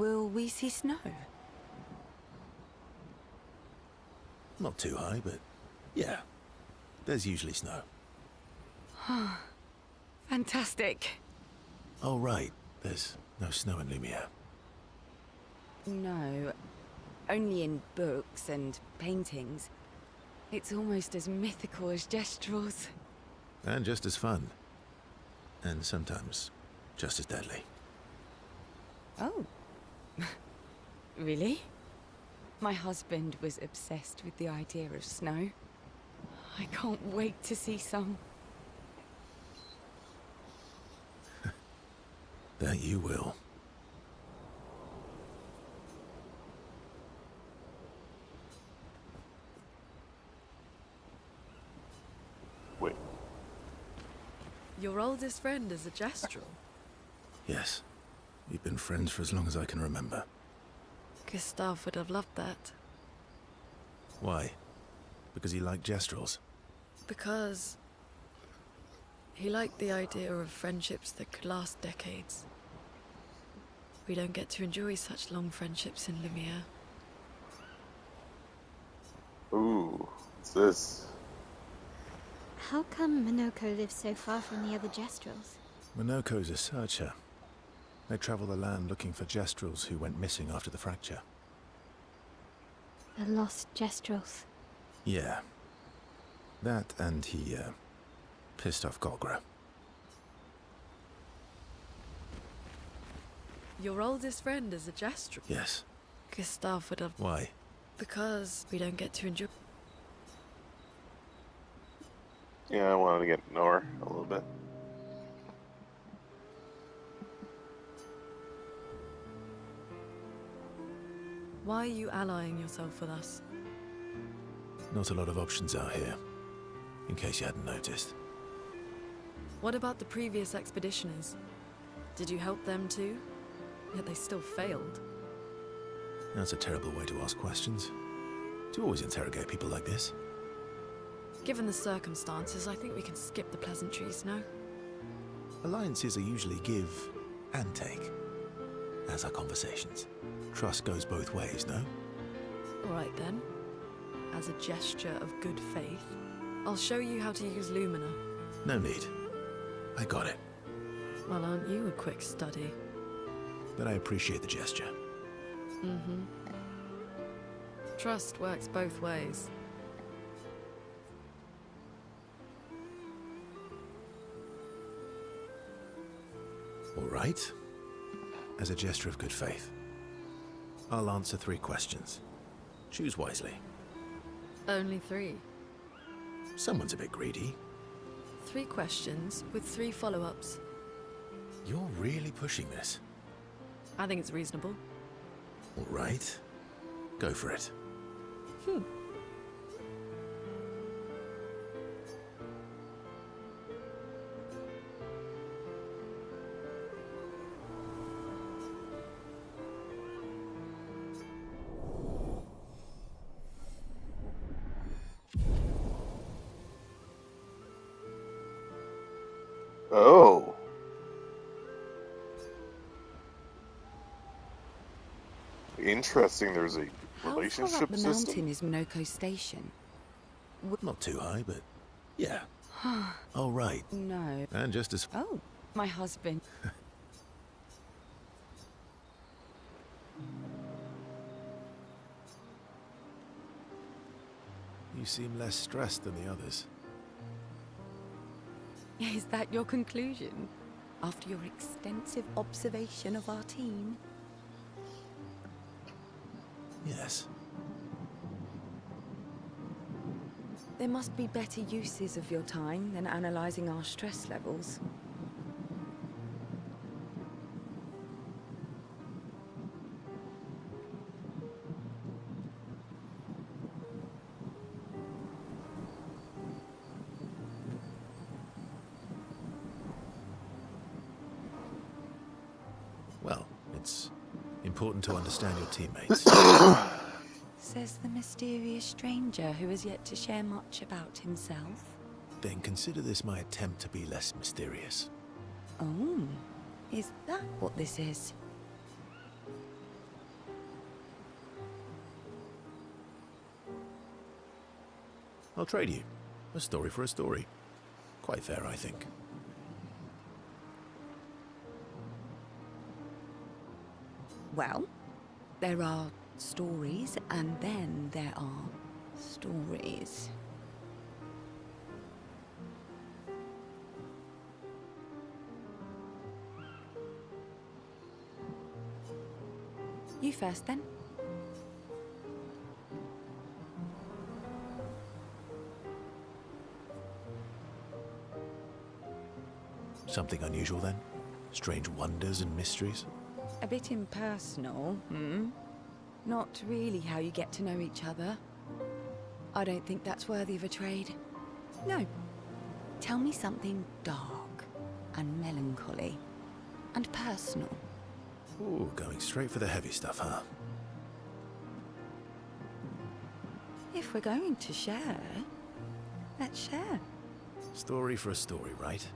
Will we see snow? Not too high, but yeah. There's usually snow. Fantastic. Oh, right. There's no snow in Lumiere. No, only in books and paintings. It's almost as mythical as Gestrels. And just as fun. And sometimes just as deadly. Oh. Really? My husband was obsessed with the idea of snow. I can't wait to see some. That you will. Wait. Your oldest friend is a Gestrel? Yes. We've been friends for as long as I can remember. Gustav would have loved that. Why? Because he liked Gestrels? Because he liked the idea of friendships that could last decades. We don't get to enjoy such long friendships in Lumiere. Ooh, what's this? How come Minoko lives so far from the other Gestrels? Minoko's a searcher. They travel the land looking for Gestrels who went missing after the fracture. The lost Gestrels. Yeah. That and he, pissed off Golgra. Your oldest friend is a Gestrel? Yes. Gustav would have... Why? Because we don't get to enjoy... Yeah, I wanted to get to know her a little bit. Why are you allying yourself with us? Not a lot of options out here, in case you hadn't noticed. What about the previous expeditioners? Did you help them too? Yet they still failed. That's a terrible way to ask questions. Do you always interrogate people like this? Given the circumstances, I think we can skip the pleasantries, no? Alliances are usually give and take, as are conversations. Trust goes both ways, no? Alright then. As a gesture of good faith, I'll show you how to use Lumina. No need. I got it. Well, aren't you a quick study? But I appreciate the gesture. Mm-hmm. Trust works both ways. All right. As a gesture of good faith, I'll answer 3 questions. Choose wisely. Only 3. Someone's a bit greedy. 3 questions with 3 follow-ups. You're really pushing this. I think it's reasonable. All right. Go for it. Oh. Interesting, there's a How far relationship up the system. mountain is Minoko Station? Not too high, but yeah. All right. No. And just as... Oh, my husband. You seem less stressed than the others. Is that your conclusion? After your extensive observation of our team? Yes. There must be better uses of your time than analyzing our stress levels. Well, it's important to understand your teammates. Says the mysterious stranger who has yet to share much about himself. Then consider this my attempt to be less mysterious. Oh, is that what this is? I'll trade you. A story for a story. Quite fair, I think. Well, there are stories, and then there are stories. You first, then. Something unusual, then? Strange wonders and mysteries? A bit impersonal, Not really how you get to know each other. I don't think that's worthy of a trade. No. Tell me something dark and melancholy and personal. Ooh, going straight for the heavy stuff, huh? If we're going to share, let's share. Story for a story, right?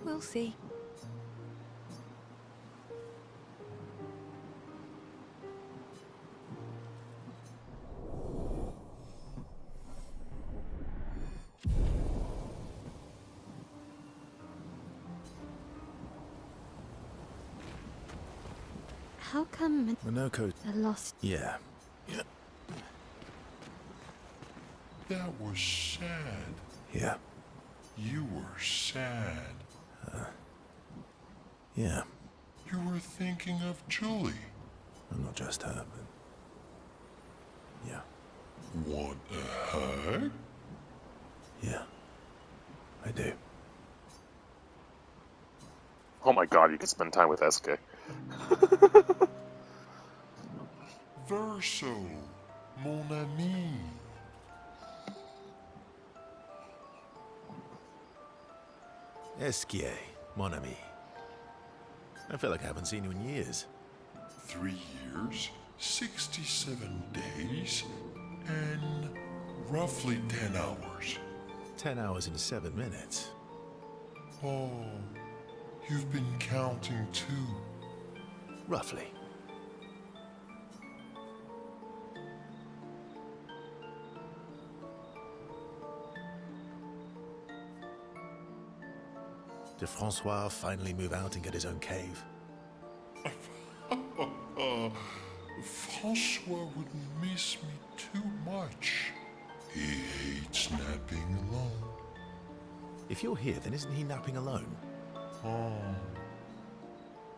We'll see. How come Minoko... the lost... Yeah. That was sad. Yeah. You were sad. Yeah. You were thinking of Julie. I'm not just her, but... Yeah. Want a hug? Yeah. I do. Oh my god, you can spend time with SK. Verso, mon ami. Esquier, mon ami. I feel like I haven't seen you in years. 3 years, 67 days, and roughly 10 hours. 10 hours and 7 minutes. Oh, you've been counting too. Roughly. Did Francois finally move out and get his own cave? Francois would miss me too much. He hates napping alone. If you're here, then isn't he napping alone? Oh,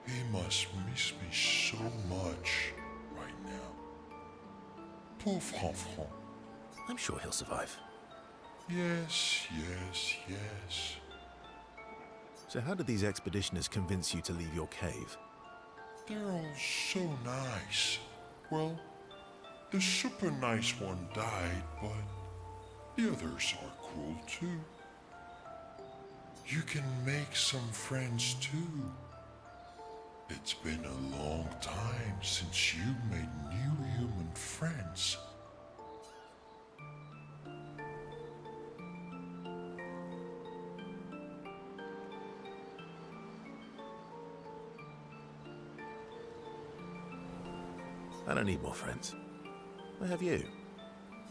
he must miss me so much right now. Pauvre enfant. I'm sure he'll survive. Yes, yes, yes. So how did these expeditioners convince you to leave your cave? They're all so nice. Well, the super nice one died, but the others are cool too. You can make some friends too. It's been a long time since you made new human friends. I don't need more friends. I have you.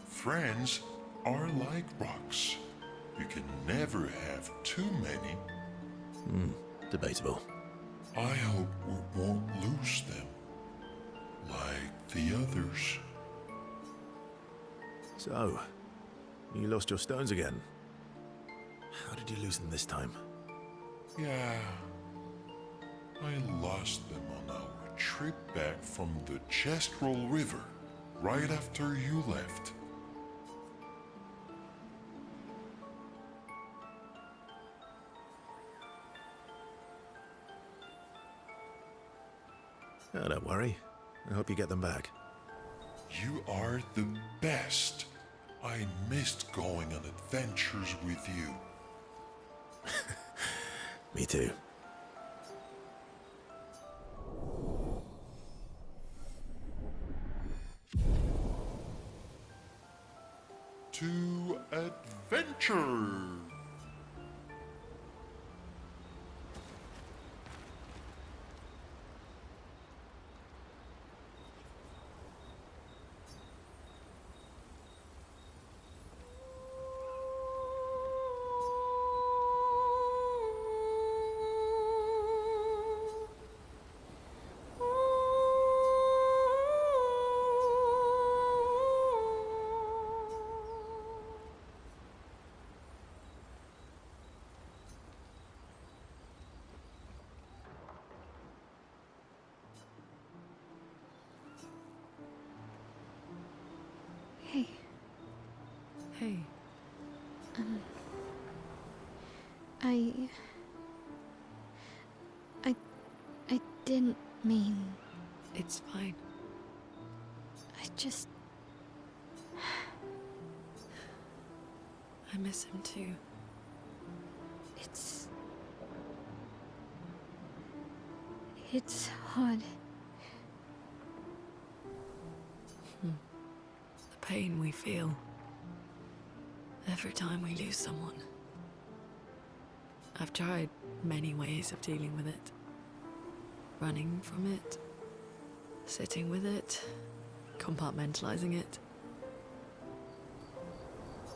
Friends are like rocks. You can never have too many. Debatable. I hope we won't lose them, like the others. So, you lost your stones again. How did you lose them this time? Yeah, I lost them on our trip back from the Chestrel River, right after you left. Oh, don't worry. I hope you get them back. You are the best. I missed going on adventures with you. Me too. To adventure! Hey, I didn't mean... it's fine. I just... I miss him too. It's hard. The pain we feel every time we lose someone. I've tried many ways of dealing with it. Running from it, sitting with it, compartmentalizing it.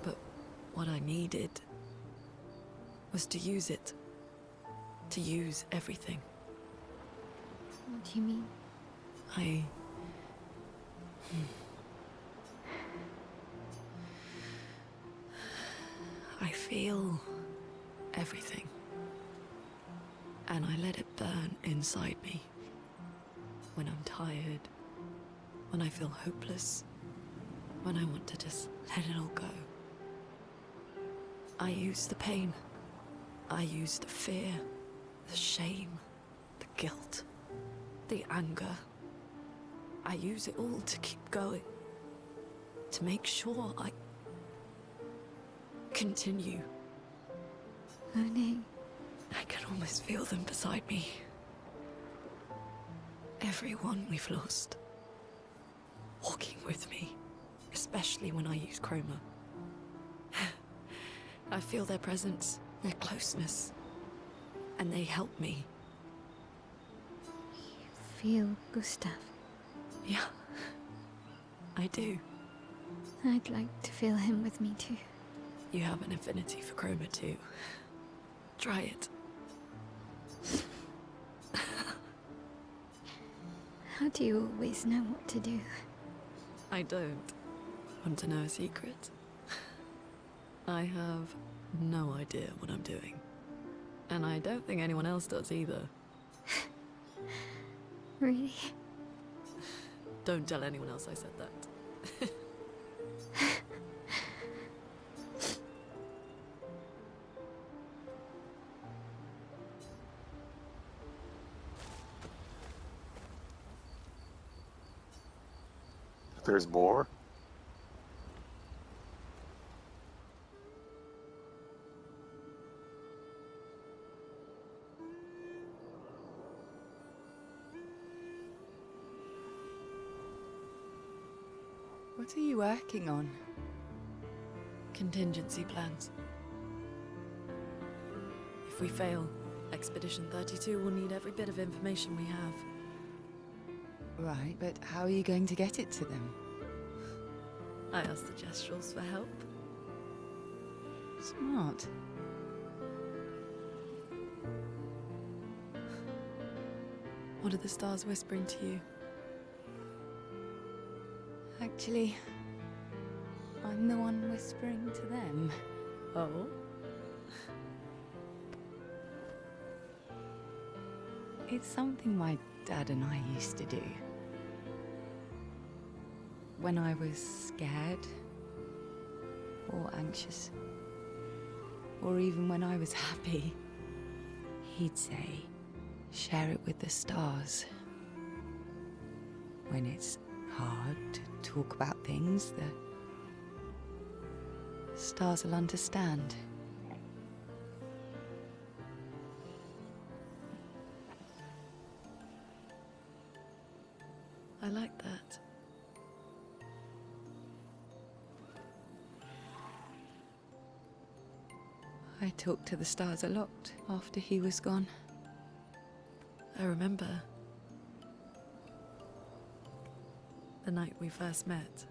But what I needed was to use it. To use everything. What do you mean? I feel everything. And I let it burn inside me. When I'm tired, when I feel hopeless, when I want to just let it all go. I use the pain. I use the fear, the shame, the guilt, the anger. I use it all to keep going. To make sure I continue. Monet. I can almost feel them beside me. Everyone we've lost. Walking with me. Especially when I use chroma. I feel their presence, their closeness. And they help me. You feel Gustav? Yeah. I do. I'd like to feel him with me too. You have an affinity for chroma too. Try it. How do you always know what to do? I don't. Want to know a secret? I have no idea what I'm doing. And I don't think anyone else does either. Really? Don't tell anyone else I said that. There's more? What are you working on? Contingency plans. If we fail, Expedition 32 will need every bit of information we have. Right, but how are you going to get it to them? I asked the Gestrals for help. Smart. What are the stars whispering to you? Actually, I'm the one whispering to them. Oh? It's something my dad and I used to do. When I was scared, or anxious, or even when I was happy, he'd say, share it with the stars. When it's hard to talk about things, the stars will understand. I like that. I talked to the stars a lot after he was gone. I remember the night we first met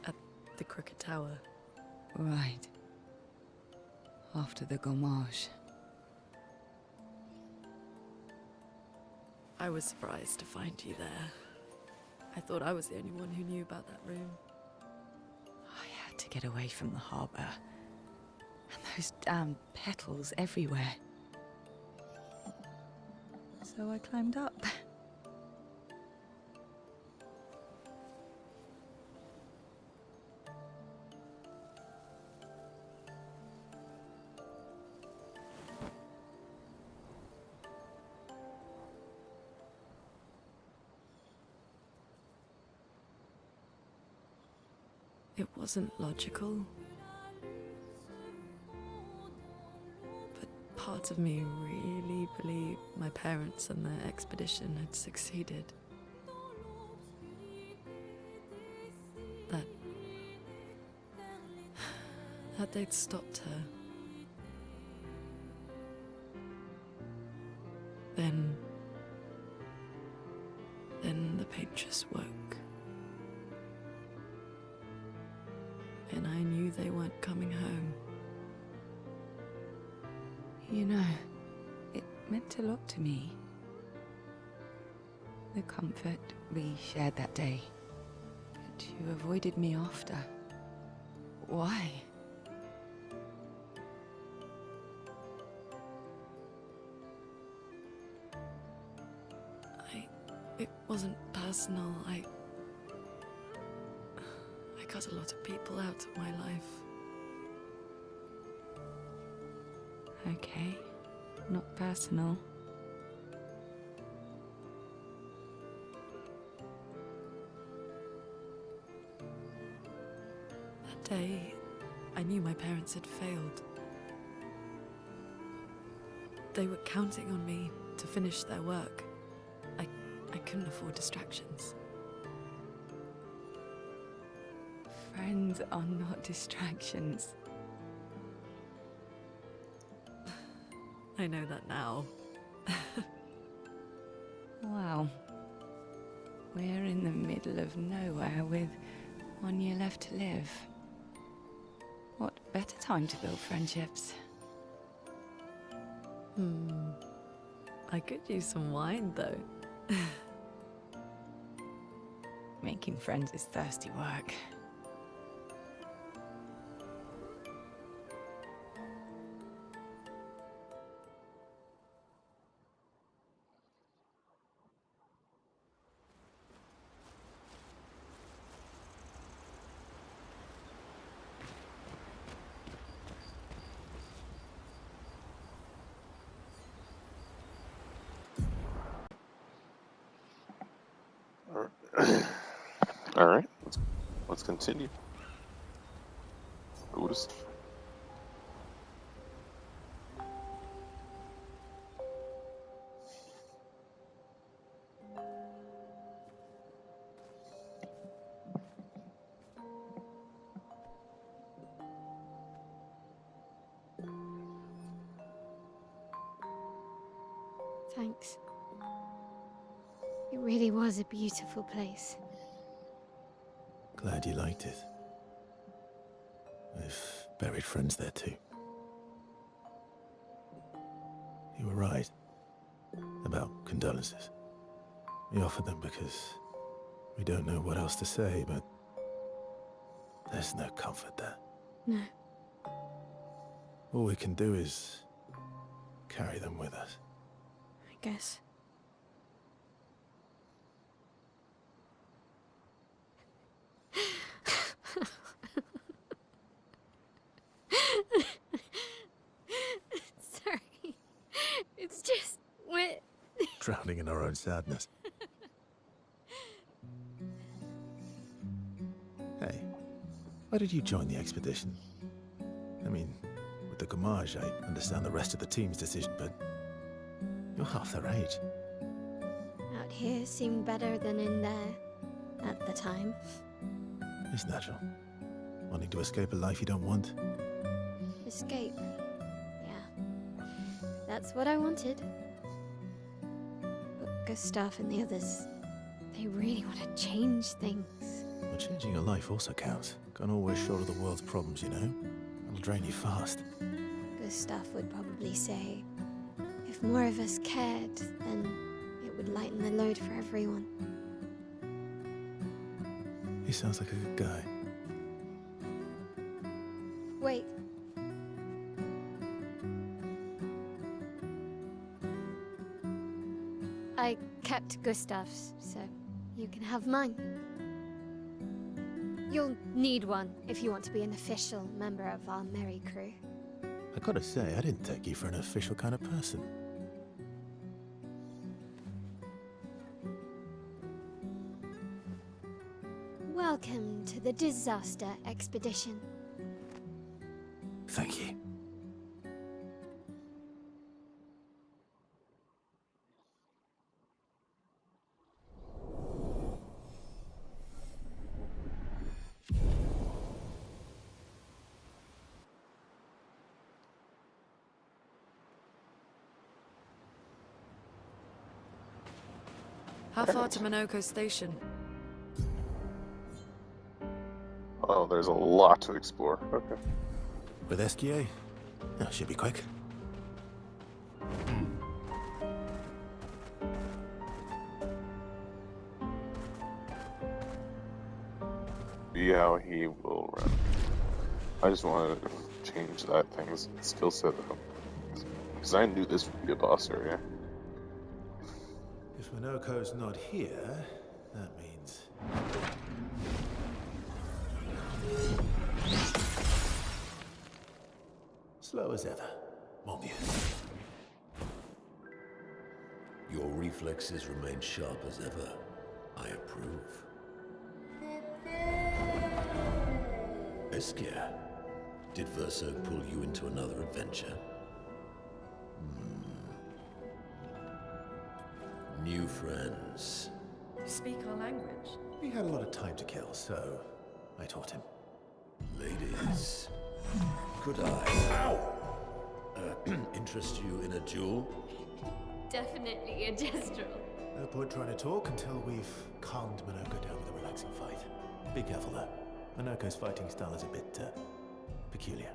at the Crooked Tower. Right. After the gommage. I was surprised to find you there. I thought I was the only one who knew about that room. I had to get away from the harbour. And those damn petals everywhere. So I climbed up. It wasn't logical. But parts of me really believed my parents and their expedition had succeeded. That they'd stopped her. Then the paint just woke. And I knew they weren't coming home. You know, it meant a lot to me. The comfort we shared that day. But you avoided me after. Why? It wasn't personal. I cut a lot of people out of my life. Okay, not personal. That day, I knew my parents had failed. They were counting on me to finish their work. I couldn't afford distractions. Friends are not distractions. I know that now. Wow. We're in the middle of nowhere with 1 year left to live. What better time to build friendships? I could use some wine, though. Making friends is thirsty work. All right, let's continue. Buddhist. Thanks. It really was a beautiful place. Glad you liked it. I've buried friends there too. You were right about condolences. We offered them because we don't know what else to say, but there's no comfort there. No. All we can do is carry them with us. I guess. Sorry. It's just wet. Drowning in our own sadness. Hey, why did you join the expedition? I mean, with the Gommage, I understand the rest of the team's decision, but you're half their age. Out here seemed better than in there at the time. It's natural. Wanting to escape a life you don't want. Escape. Yeah. That's what I wanted. But Gustav and the others, they really want to change things. Well, changing your life also counts. Can't always shoulder the world's problems, you know? It'll drain you fast. Gustav would probably say, if more of us cared, then it would lighten the load for everyone. He sounds like a good guy. Wait. I kept Gustav's, so you can have mine. You'll need one if you want to be an official member of our merry crew. I gotta say, I didn't take you for an official kind of person. Welcome to the disaster expedition. Thank you. How far to Minoko Station? Oh, there's a lot to explore. Okay. With SGA? That should be quick. See how he will run. I just wanted to change that thing's skill set up. Because I knew this would be a boss area. If Minoko's not here, that means... slow as ever, Mobius. Your reflexes remain sharp as ever. I approve. Eskia, did Verso pull you into another adventure? New friends. Speak our language. He had a lot of time to kill, so I taught him. Ladies, could I interest you in a duel? Definitely a gestural. No point trying to talk until we've calmed Minoko down with a relaxing fight. Be careful though. Minoko's fighting style is a bit, peculiar.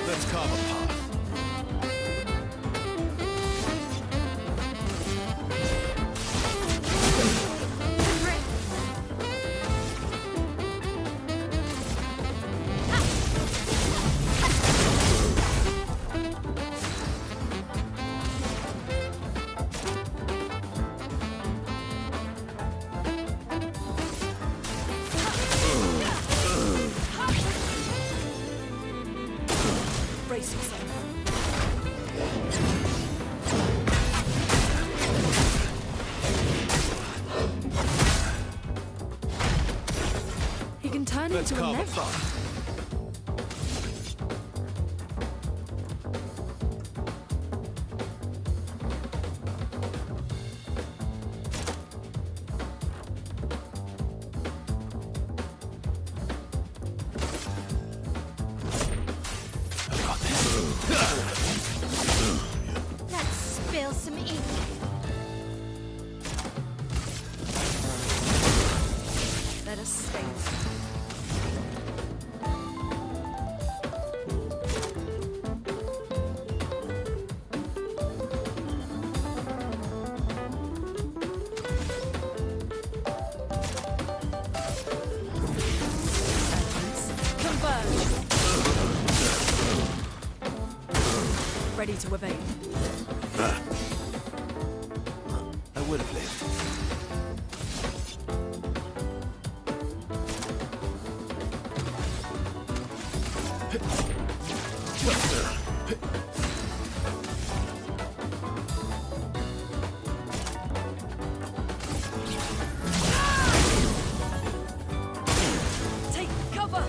Let's carve a path. Brace yourself. He can turn Let's into a carve a lever. path. Let's spill some ink. Let us stay. Converge. Ready to evade. I would have lived. Take cover.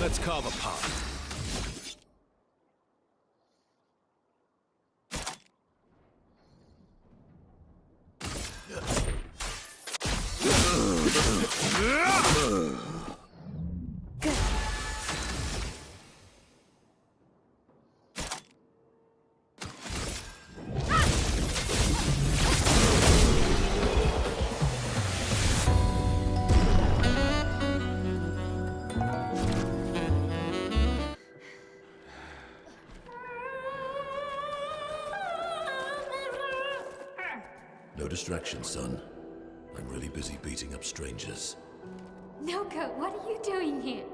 Let's carve a path. No distraction, son. I'm really busy beating up strangers. Noko, what are you doing here?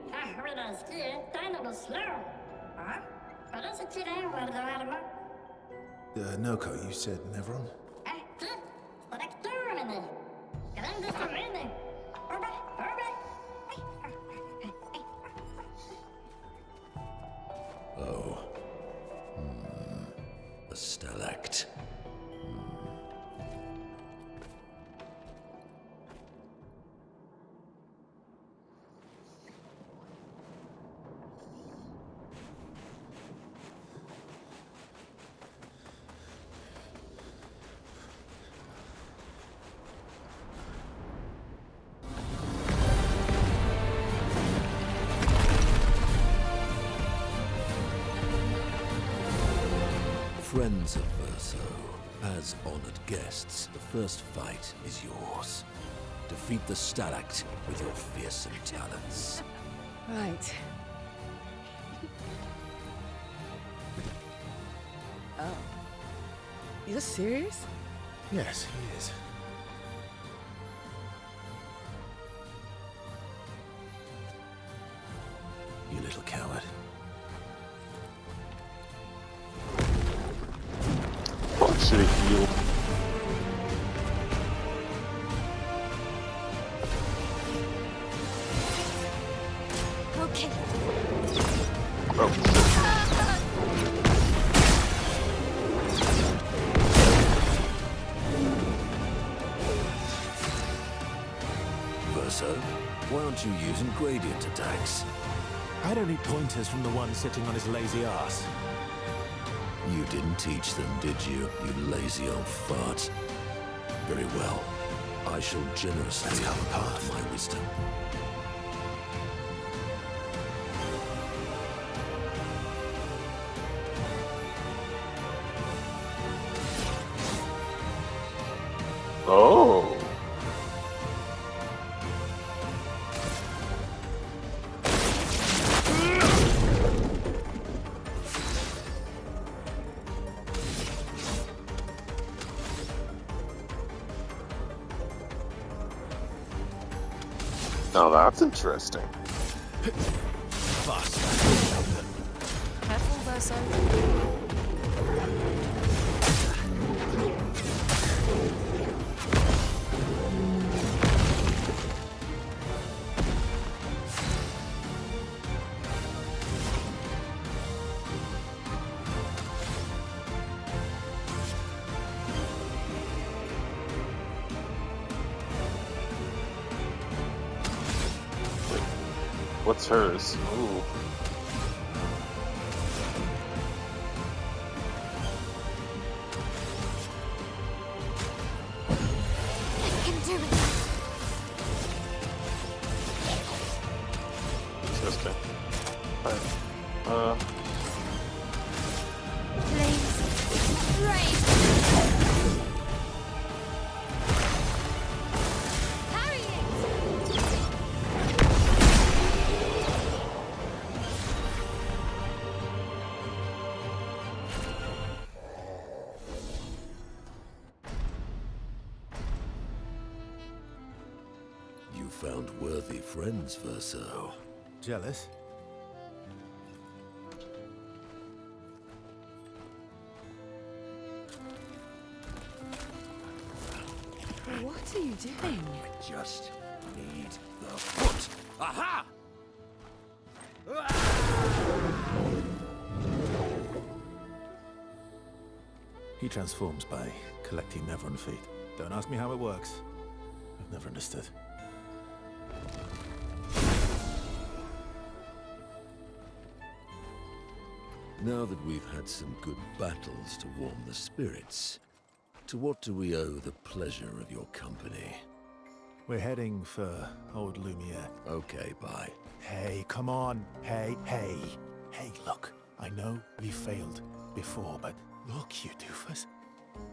Noko, you said Nevron? Oh. A stalact. Friends of Verso, as honored guests, the first fight is yours. Defeat the Stalact with your fearsome talents. Right. Oh. You're serious? Yes, he is. You little coward. Fuck, should have healed. Okay. Oh, Verso, why aren't you using gradient attacks? I don't need pointers from the one sitting on his lazy ass. You didn't teach them, did you, you lazy old fart? Very well. I shall generously Let's have a impart path. my wisdom. oh. Now that's interesting. Careful, Verso. What's hers? Ooh. I can do it. Okay. Alright. Flames. Rain. Harry it. You found worthy friends, Verso. Jealous? What are you doing? Just need the foot. Aha! He transforms by collecting Nevron feet. Don't ask me how it works. I've never understood. Now that we've had some good battles to warm the spirits, to what do we owe the pleasure of your company? We're heading for old Lumiere. Okay, bye. Hey, come on. Hey, hey. Hey, look. I know we failed before, but look, you doofus.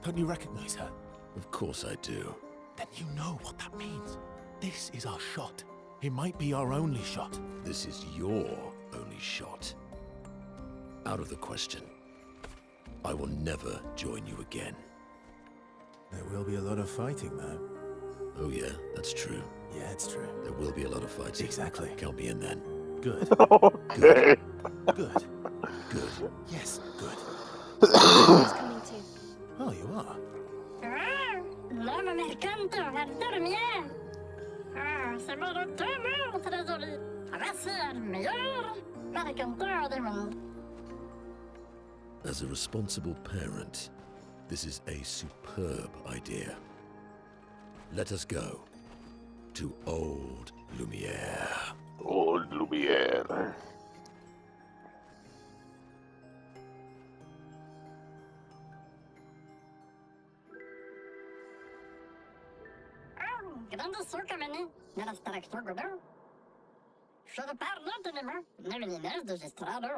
Don't you recognize her? Of course I do. Then you know what that means. This is our shot. It might be our only shot. This is your only shot. Out of the question. I will never join you again. There will be a lot of fighting, though. Oh yeah, that's true. Yeah, it's true. There will be a lot of fighting. Exactly. Count me in then. Good. Okay. Good. Good. Yes, good. Who's coming too? Oh, you are. L'homme mercante va dormir. C'est mon demeure très joli. Voici le meilleur mercanteur du monde. As a responsible parent, this is a superb idea. Let us go to Old Lumiere. Old Lumiere. Grande sucamene nella staraxo godo. Je ne parle tenema, ne me de gestrado.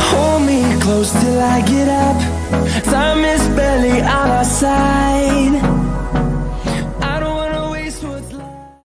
Hold me close till I get up. Time is barely on our side.